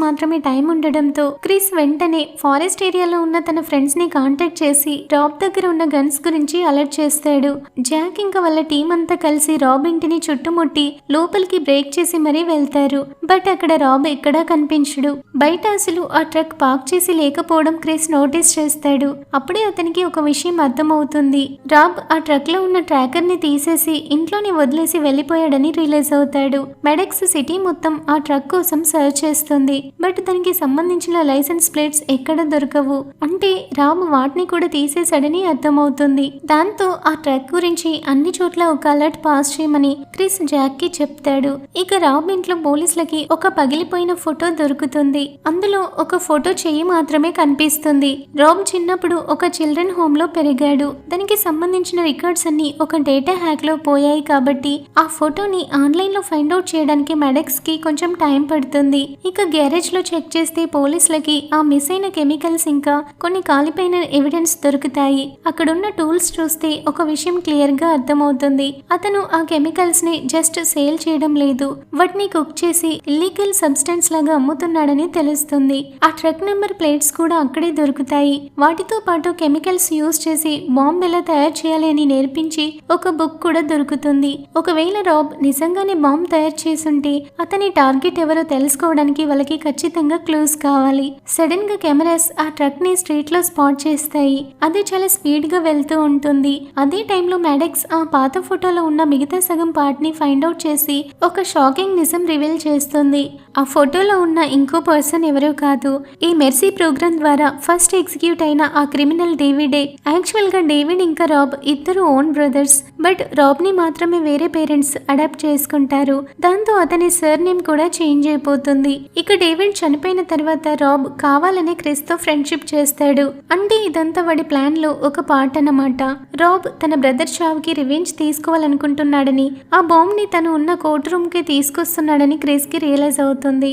మాత్రమే టైం ఉండడంతో క్రిస్ వెంటనే ఫారెస్ట్ ఏరియాలో ఉన్న తన ఫ్రెండ్స్ ని కాంటాక్ట్ చేసి రాబ్ దగ్గర ఉన్న గన్స్ గురించి అలర్ట్ చేస్తాడు. జాక్ ఇంకా వాళ్ళ టీం అంతా కలిసి రాబ్ ఇంటిని చుట్టుముట్టి లోపలికి బ్రేక్ చేసి మరీ వెళ్తారు. బట్ అక్కడ రాబ్ ఎక్కడా కనిపించడు. బయట అసలు ఆ ట్రక్ పార్క్ చేసి లేకపోవడం క్రిస్ నోటీస్ చేస్తాడు. అప్పుడే అతనికి ఒక విషయం అర్థమవుతుంది. రాబ్ ఆ ట్రక్ లో ఉన్న ట్రాకర్ ని తీసేసి ఇంట్లోని వదిలేసి వెళ్లిపోయాడని రియలైజ్ అవుతాడు. మెడెక్స్ సిటీ మొత్తం ఆ ట్రక్ కోసం సర్చ్ చేస్తుంది. బట్ దానికి సంబంధించిన లైసెన్స్ ప్లేట్స్ ఎక్కడ దొరకవు. అంటే రాబ్ వాటిని కూడా తీసేశాడని అర్థమవుతుంది. దాంతో ఆ ట్రక్ గురించి అన్ని చోట్ల ఒక అలర్ట్ పాస్ చేయమని క్రిస్ జాక్ కి చెప్తాడు. ఇక రాబ్ ఇంట్లో పోలీసులకి ఒక పగిలిపోయిన ఫోటో దొరుకుతుంది. అందులో ఒక ఫోటో చెయ్యి మాత్రమే కనిపిస్తుంది. రాబ్ చిన్నప్పుడు ఒక చిల్డ్రన్ హోమ్ లో పెరిగాడు. దానికి సంబంధించిన రికార్డ్స్ అన్ని ఒక డేటా హ్యాక్ లో పోయాయి కాబట్టి ఆ ఫోటోని ఆన్లైన్ లో ఫైండ్ అవుట్ చేయడానికి మెడెక్స్ కి కొంచెం టైం పడుతుంది. ఇక గ్యారేజ్ లో చెక్ చేస్తే పోలీసులకి ఆ మిస్ అయిన కెమికల్స్ ఇంకా కొన్ని కాలిపోయిన ఎవిడెన్స్ దొరుకుతాయి. అక్కడున్న టూల్స్ చూస్తే ఒక విషయం క్లియర్ గా అర్థమవుతుంది. అతను ఆ కెమికల్స్ ని జస్ట్ సేల్ చేయడం లేదు, వాటిని కుక్ చేసి ఇల్లీగల్ సబ్స్టెన్స్ లాగా అమ్ముతున్నాడని తెలుస్తుంది. ఆ ట్రక్ నెంబర్ ప్లేట్స్ కూడా అక్కడే దొరుకుతాయి. వాటితో పాటు కెమికల్స్ యూజ్ చేసి బాంబ్ ఎలా తయారు చేయాలి అని నేర్పించి ఒక బుక్ కూడా దొరుకుతుంది. ఒకవేళ రాబ్ నిజంగానే బాంబ్ తయారు చేసుంటే అతని టార్గెట్ ఎవరో తెలుసుకోవడానికి వాళ్ళకి ఖచ్చితంగా క్లూస్ కావాలి. సడన్ గా కెమెరాస్ ఆ ట్రక్ ని స్ట్రీట్ లో స్పాట్ చేస్తాయి. అది చాలా స్పీడ్ గా వెళ్తూ ఉంటుంది. అదే టైంలో మెడెక్స్ ఆ పాత ఫోటోలో ఉన్న మిగతా సగం పార్ట్ ని ఫైండ్ అవుట్ చేసి ఒక షాకింగ్ నిజం రివీల్ చేస్తుంది. ఆ ఫోటోలో ఉన్న ఇంకో పర్సన్ ఎవరో కాదు, ఈ మెర్సీ ప్రోగ్రామ్ ద్వారా ఫస్ట్ ఎగ్జిక్యూట్ అయిన ఆ క్రిమినల్ డేవిడే. యాక్చువల్ గా డేవిడ్ ఇంకా రాబ్ ఇద్దరు ఓన్ బ్రదర్స్. బట్ రాబ్ ని మాత్రమే వేరే పేరెంట్స్ అడాప్ట్ చేసుకుంటారు. దాంతో అతని సర్ నేమ్ కూడా చేంజ్ అయిపోతుంది. ఇక డేవిడ్ చనిపోయిన తర్వాత రాబ్ కావాలనే క్రిస్ తో ఫ్రెండ్షిప్ చేస్తాడు. అంటే ఇదంతా వాడి ప్లాన్ లో ఒక పార్ట్ అన్నమాట. రాబ్ తన బ్రదర్ చావుకి రివెంజ్ తీసుకోవాలనుకుంటున్నాడని ఆ బాంబ్ ని తను ఉన్న కోర్ట్ రూమ్ కి తీసుకొస్తున్నాడని క్రిస్ కి రియలైజ్ అవుతుంది.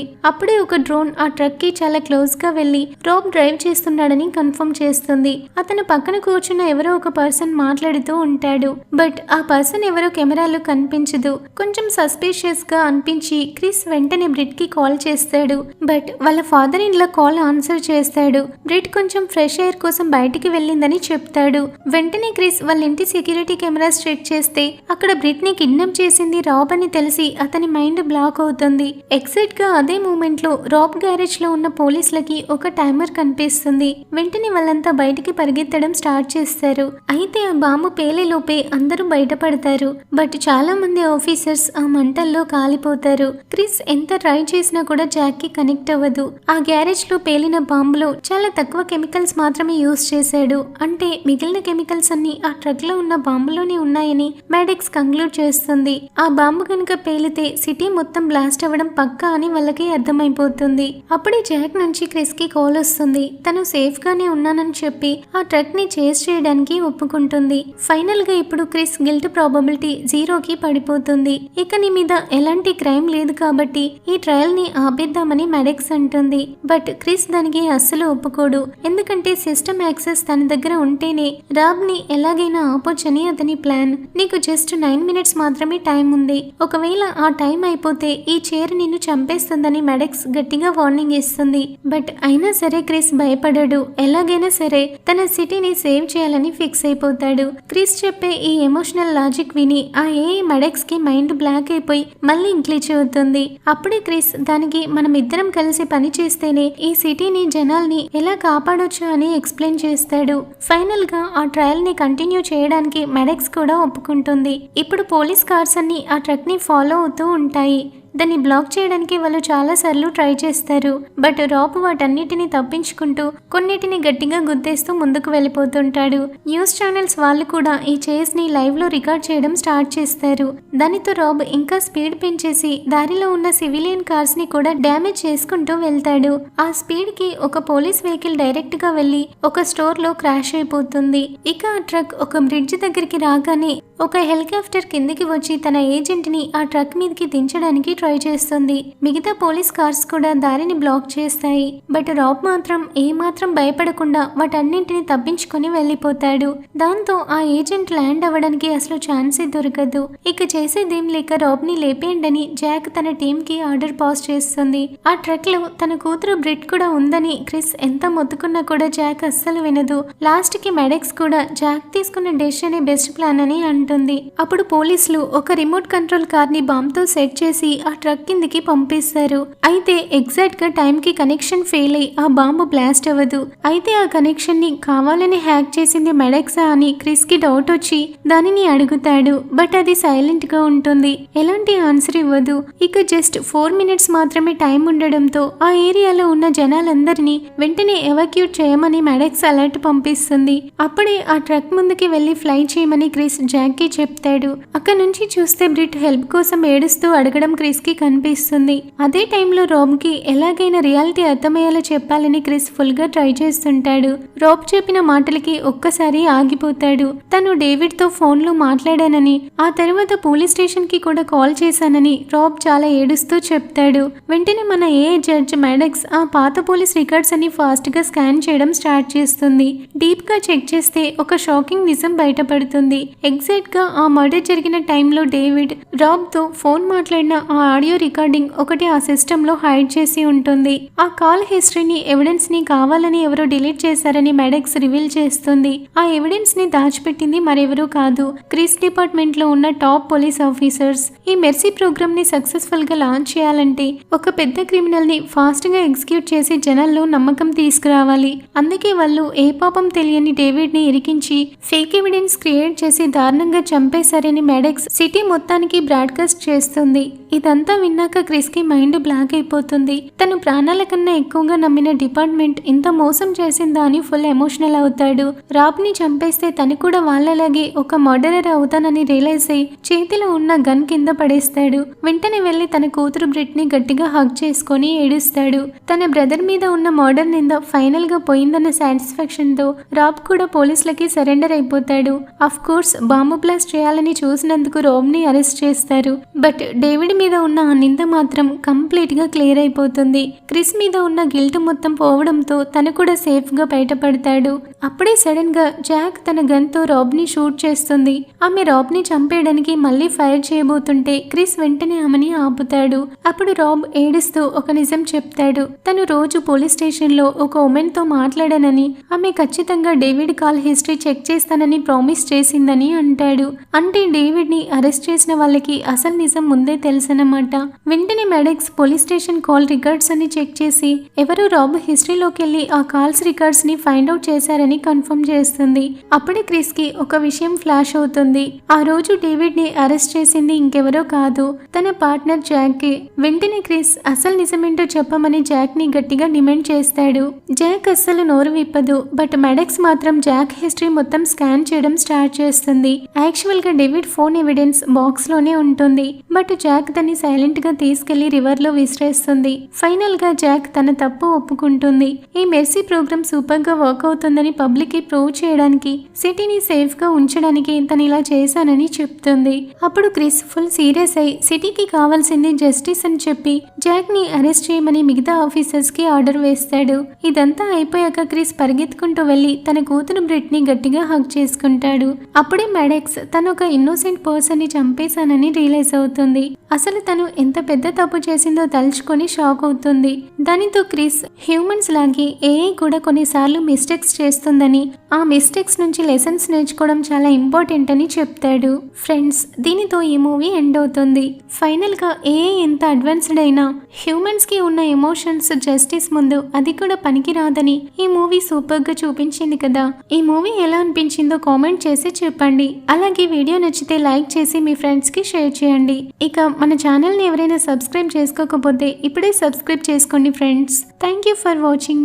అప్పుడే ఒక డ్రోన్ ఆ ట్రక్ కి చాలా క్లోజ్ గా వెళ్లి రాబ్ డ్రైవ్ చేస్తున్నాడని కన్ఫర్మ్ చేస్తుంది. అతను పక్కన కూర్చున్న ఎవరో ఒక పర్సన్ మాట్లాడుతూ ఉంటాడు. బట్ ఆ పర్సన్ ఎవరో కెమెరాలో కనిపించదు. కొంచెం సస్పిషియస్ గా అనిపించి క్రిస్ వెంటనే బ్రిట్ కి కాల్ చేస్తాడు. బట్ వాళ్ళ father in law call answer చేస్తాడు. బ్రిట్ కొంచెం ఫ్రెష్ ఎయిర్ కోసం బయటికి వెళ్ళిందని చెప్తాడు. వెంటనే క్రిస్ వాళ్ళ ఇంటి సెక్యూరిటీ కెమెరాస్ చెక్ చేస్తే అక్కడ బ్రిట్ ని కిడ్నాప్ చేసింది రాబ్ అని తెలిసి అతని మైండ్ బ్లాక్ అవుతుంది. ఎగ్జాక్ట్ గా అదే మూమెంట్ లో రాబ్ గ్యారేజ్ లో ఉన్న పోలీసులకి ఒక టైమర్ కనిపిస్తుంది. వెంటనే వాళ్ళంతా బయటికి పరిగెత్తడం స్టార్ట్ చేస్తారు. అయితే ఆ బాంబు పేలేలోపే అందరూ బయటపడతారు. బట్ చాలా మంది ఆఫీసర్స్ ఆ మంటల్లో కాలిపోతారు. క్రిస్ ఎంత ట్రై చేసినా కూడా జాక్ కి కనెక్ట్ అవ్వదు. ఆ గ్యారేజ్ లో పేలిన బాంబులో చాలా తక్కువ కెమికల్స్ మాత్రమే యూజ్ చేశాడు. అంటే మిగిలిన కెమికల్స్ అన్ని ఆ ట్రక్ లో ఉన్న బాంబులోనే ఉన్నాయని మెడెక్స్ కంక్లూడ్ చేస్తుంది. ఆ బాంబు కనుక పేలితే సిటీ మొత్తం బ్లాస్ట్ అవ్వడం పక్కా అని వాళ్ళకి అర్థమైపోతుంది. అప్పుడే జాక్ నుంచి క్రిస్ కి కాల్ వస్తుంది. తను సేఫ్ గానే ఉన్నానని చెప్పి ఆ ట్రక్ ని చేస్ చేయడానికి ఒప్పుకుంటుంది. ఫైనల్ గా ఇప్పుడు క్రిస్ గిల్ట్ ప్రాబబిలిటీ 0కి పడిపోతుంది. ఇక నీ మీద ఎలాంటి క్రైమ్ లేదు కాబట్టి ఈ ట్రయల్ ని ఆపేద్దామని మెడెక్స్ అంటుంది. బట్ క్రిస్ దానికి అస్సలు ఒప్పుకోడు. ఎందుకంటే సిస్టమ్ యాక్సెస్ తన దగ్గర ఉంటేనే రాబ్ ని ఎలాగైనా ఆపొచ్చని అతని ప్లాన్. నీకు జస్ట్ 9 మినిట్స్ మాత్రమే టైం ఉంది. ఒకవేళ ఆ టైం అయిపోతే ఈ చైర్ నిన్ను చంపేస్తుందని మెడెక్స్ గట్టిగా వార్నింగ్ ఇస్తుంది. బట్ అయినా సరే క్రిస్ భయపడడు. ఎలాగైనా సరే తన సిటీని సేవ్ చేయాలని ఫిక్స్ అయిపోతాడు. క్రిస్ చెప్పే ఈ ఎమోషనల్ లాజిక్ విని ఆ ఏఐ మెడెక్స్ కి మైండ్ బ్లాక్ అయిపోయి మళ్ళీ గ్లిచ్ అవుతుంది. అప్పుడే క్రిస్ దానికి మనం ఇద్దరం కలిసి పని చేస్తేనే ఈ సిటీని జనాల్ని ఎలా కాపాడొచ్చు అని ఎక్స్ప్లెయిన్ చేస్తాడు. ఫైనల్ గా ఆ ట్రయల్ ని కంటిన్యూ చేయడానికి మెడెక్స్ కూడా ఒప్పుకుంటుంది. ఇప్పుడు పోలీస్ కార్స్ అన్ని ఆ ట్రక్ ని ఫాలో అవుతూ ఉంటాయి. దాన్ని బ్లాక్ చేయడానికి వాళ్ళు చాలా సార్లు ట్రై చేస్తారు. బట్ రాబ్ వాటన్నిటిని తప్పించుకుంటూ కొన్నిటిని గట్టిగా గుద్దేస్తూ ముందుకు వెళ్ళిపోతుంటాడు. న్యూస్ ఛానల్స్ వాళ్ళు కూడా ఈ చేస్ ని లైవ్ లో రికార్డ్ చేయడం స్టార్ట్ చేస్తారు. దానితో రాబ్ ఇంకా స్పీడ్ పెంచేసి దారిలో ఉన్న సివిలియన్ కార్స్ ని కూడా డ్యామేజ్ చేసుకుంటూ వెళ్తాడు. ఆ స్పీడ్ కి ఒక పోలీస్ వెహికల్ డైరెక్ట్ గా వెళ్లి ఒక స్టోర్ లో క్రాష్ అయిపోతుంది. ఇక ఆ ట్రక్ ఒక బ్రిడ్జ్ దగ్గరికి రాగానే ఒక హెలికాప్టర్ కిందికి వచ్చి తన ఏజెంట్ ని ఆ ట్రక్ మీదకి దించడానికి ట్రై చేస్తుంది. మిగతా పోలీస్ కార్స్ కూడా దారిని బ్లాక్ చేస్తాయి. బట్ రాబ్ మాత్రం ఏమాత్రం భయపడకుండా వాటన్నింటిని తప్పించుకొని వెళ్లిపోతాడు. దాంతో ఆ ఏజెంట్ ల్యాండ్ అవ్వడానికి అసలు ఛాన్సే దొరకదు. ఇక చేసేదేం లేక రాబ్ ని లేపేయండని జాక్ తన టీం కి ఆర్డర్ పాస్ చేస్తుంది. ఆ ట్రక్ లో తన కూతురు బ్రిట్ కూడా ఉందని క్రిస్ ఎంత మొత్తుకున్నా కూడా జాక్ అస్సలు వినదు. లాస్ట్ కి మెడెక్స్ కూడా జాక్ తీసుకున్న డెసిషన్ బెస్ట్ ప్లాన్ అని అంటుంది. అప్పుడు పోలీసులు ఒక రిమోట్ కంట్రోల్ కార్ ని బాంబ్ తో సెట్ చేసి ఆ ట్రక్ కిందికి పంపిస్తారు. అయితే ఎగ్జాక్ట్ గా టైం కి కనెక్షన్ ఫెయిల్ అయి ఆ బాంబు బ్లాస్ట్ అవ్వదు. అయితే ఆ కనెక్షన్ ని కావాలని హ్యాక్ చేసింది మెడెక్సా అని క్రిస్ కి డౌట్ వచ్చి దానిని అడుగుతాడు. బట్ అది సైలెంట్ గా ఉంటుంది. ఎలాంటి ఆన్సర్ ఇవ్వదు. ఇక జస్ట్ 4 minutes మాత్రమే టైం ఉండడంతో ఆ ఏరియాలో ఉన్న జనాలందరినీ వెంటనే ఎవాక్యూట్ చేయమని మెడెక్స్ అలర్ట్ పంపిస్తుంది. అప్పుడే ఆ ట్రక్ ముందుకి వెళ్లి ఫ్లై చేయమని క్రిస్ జాక్ కి చెప్తాడు. అక్కడ నుంచి చూస్తే బ్రిట్ హెల్ప్ కోసం ఏడుస్తూ అడగడం క్రిస్ కి కనిపిస్తుంది. అదే టైంలో రాబ్ కి ఎలాగైనా రియాలిటీ అర్థమయ్యేలా చెప్పాలని క్రిస్ ఫుల్ గా ట్రై చేస్తుంటాడు. రాబ్ చెప్పిన మాటలకి ఒక్కసారి ఆగిపోతాడు. తను డేవిడ్ తో ఫోన్ లో మాట్లాడానని ఆ తర్వాత పోలీస్ స్టేషన్ కి కూడా కాల్ చేశానని రాబ్ చాలా ఏడుస్తూ చెప్తాడు. వెంటనే మన జడ్జ్ మెడెక్స్ ఆ పాత పోలీస్ రికార్డ్స్ అని ఫాస్ట్ గా స్కాన్ చేయడం స్టార్ట్ చేస్తుంది. డీప్ గా చెక్ చేస్తే ఒక షాకింగ్ నిజం బయటపడుతుంది. ఎగ్జాక్ట్ గా ఆ మర్డర్ జరిగిన టైంలో డేవిడ్ రాబ్ తో ఫోన్ మాట్లాడిన ఆ ఆడియో రికార్డింగ్ ఒకటి ఆ సిస్టమ్ లో హైడ్ చేసి ఉంటుంది. ఆ కాల్ హిస్టరీని ఎవిడెన్స్ ని కావాలని ఎవరో డిలీట్ చేశారని మెడెక్స్ రివీల్ చేస్తుంది. ఆ ఎవిడెన్స్ ని దాచిపెట్టింది మరెవరూ కాదు, క్రిస్ డిపార్ట్మెంట్ లో ఉన్న టాప్ పోలీస్ ఆఫీసర్స్. ఈ మెర్సీ ప్రోగ్రామ్ ని సక్సెస్ఫుల్ గా లాంచ్ చేయాలంటే ఒక పెద్ద క్రిమినల్ ని ఫాస్ట్ గా ఎగ్జిక్యూట్ చేసి జనాల్లో నమ్మకం తీసుకురావాలి. అందుకే వాళ్ళు ఏ పాపం తెలియని డేవిడ్ ని ఇరికించి ఫేక్ ఎవిడెన్స్ క్రియేట్ చేసి దారుణంగా చంపేశారని మెడెక్స్ సిటీ మొత్తానికి బ్రాడ్కాస్ట్ చేస్తుంది. ఇదంతా విన్నాక క్రిస్ కి మైండ్ బ్లాక్ అయిపోతుంది. తను ప్రాణాల కన్నా ఎక్కువగా నమ్మిన డిపార్ట్మెంట్ ఇంత మోసం చేసిందా అని ఫుల్ ఎమోషనల్ అవుతాడు. రాబ్ ని చంపేస్తే తను కూడా వాళ్ళలాగే ఒక మర్డరర్ అవుతానని రియలైజ్ అయి చేతిలో ఉన్న గన్ కింద పడేస్తాడు. వెంటనే వెళ్లి తన కూతురు బ్రిట్ ని గట్టిగా హగ్ చేసుకొని ఏడుస్తాడు. తన బ్రదర్ మీద ఉన్న మర్డర్ నింద ఫైనల్ గా పోయిందన్న సాటిస్ఫాక్షన్ తో రాబ్ కూడా పోలీసులకి సరెండర్ అయిపోతాడు. అఫ్ కోర్స్ బాంబు బ్లాస్ట్ చేయాలని చూసినందుకు రాబ్ ని అరెస్ట్ చేస్తారు. బట్ డేవిడ్ మీద ఉన్న ఆ నింద మాత్రం కంప్లీట్ గా క్లియర్ అయిపోతుంది. క్రిస్ మీద ఉన్న గిల్ట్ మొత్తం పోవడంతో తను కూడా సేఫ్ గా బయటపడతాడు. అప్పుడే సడన్ గా జాక్ తన గన్ తో రాబ్ ని షూట్ చేస్తుంది. ఆమె రాబ్ ని చంపేయడానికి మళ్ళీ ఫైర్ చేయబోతుంటే క్రిస్ వెంటనే ఆమెని ఆపుతాడు. అప్పుడు రాబ్ ఏడుస్తూ ఒక నిజం చెప్తాడు. తను రోజు పోలీస్ స్టేషన్ లో ఒక ఉమెన్ తో మాట్లాడానని, ఆమె ఖచ్చితంగా డేవిడ్ కాల్ హిస్టరీ చెక్ చేస్తానని ప్రామిస్ చేసిందని అంటాడు. అంటే డేవిడ్ ని అరెస్ట్ చేసిన వాళ్ళకి అసలు నిజం ముందే తెలుసన్నమాట. వెంటనే మెడెక్స్ పోలీస్ స్టేషన్ కాల్ రికార్డ్స్ అని చెక్ చేసి ఎవరు రాబ్ హిస్టరీలోకి వెళ్లి ఆ కాల్స్ రికార్డ్స్ ని ఫైండ్ అవుట్ చేశారని కన్ఫర్మ్ చేస్తుంది. అప్పుడే క్రిస్ కి ఒక విషయం ఫ్లాష్ అవుతుంది. ఆ రోజు డేవిడ్ ని అరెస్ట్ చేసింది ఇంకెవరో కాదు, తన పార్ట్నర్ జాక్ కి. వెంటనే క్రిస్ అసలు నిజమేంటో చెప్పమని జాక్ ని గట్టిగా డిమాండ్ చేస్తాడు. జాక్ అస్సలు నోరు విప్పదు. బట్ మెడెక్స్ మాత్రం జాక్ హిస్టరీ మొత్తం స్కాన్ చేయడం స్టార్ట్ చేస్తుంది. యాక్చువల్ గా డేవిడ్ ఫోన్ ఎవిడెన్స్ బాక్స్ లోనే ఉంటుంది. బట్ జాక్ దాన్ని సైలెంట్ గా తీసుకెళ్లి రివర్ లో విసిరేస్తుంది. ఫైనల్ గా జాక్ తన తప్పు ఒప్పుకుంటుంది. ఈ మెర్సీ ప్రోగ్రామ్ సూపర్ గా వర్క్ అవుతుందని పబ్లిక్ కి ప్రూవ్ చేయడానికి, సిటీని సేఫ్ గా ఉంచడానికి తను ఇలా చేశానని చెప్తుంది. అప్పుడు క్రిస్ ఫుల్ సీరియస్ అయి సిటీకి కావాల్సింది జస్టిస్ అని చెప్పి జాక్ ని అరెస్ట్ చేయమని మిగతా ఆఫీసర్స్ కి ఆర్డర్ వేస్తాడు. ఇదంతా అయిపోయాక క్రిస్ పరిగెత్తుకుంటూ వెళ్లి తన కూతురు బ్రిట్ ని గట్టిగా హగ్ చేసుకుంటాడు. అప్పుడే మెడెక్స్ తను ఒక ఇన్నోసెంట్ పర్సన్ ని చంపేశానని రియలైజ్ అవుతుంది. అసలు తను ఎంత పెద్ద తప్పు చేసిందో తలుచుకొని షాక్ అవుతుంది. దానితో క్రిస్ హ్యూమన్స్ లాగే ఏఐ కూడా కొన్నిసార్లు మిస్టేక్స్ చేస్తుందని, ఆ మిస్టేక్స్ నుంచి లెసన్స్ నేర్చుకోవడం చాలా ఇంపార్టెంట్ అని చెప్తాడు. ఫ్రెండ్స్, దీనితో ఈ మూవీ ఎండ్ అవుతుంది. ఫైనల్ గా ఏఐ ఎంత అడ్వాన్స్డ్ అయినా హ్యూమన్స్ కి ఉన్న ఎమోషన్స్ జస్టిస్ ముందు అది కూడా పనికి రాదని ఈ మూవీ సూపర్ గా చూపించింది కదా. ఈ మూవీ ఎలా అనిపించిందో కామెంట్ చేసి చెప్పండి. అలాగే వీడియో నచ్చితే లైక్ చేసి మీ ఫ్రెండ్స్ కి షేర్ చేయండి. ఇక మన ఛానల్ ఛానల్ని ఎవరైనా సబ్స్క్రైబ్ చేసుకోకపోతే ఇప్పుడే సబ్స్క్రైబ్ చేసుకోండి friends. Thank you for watching.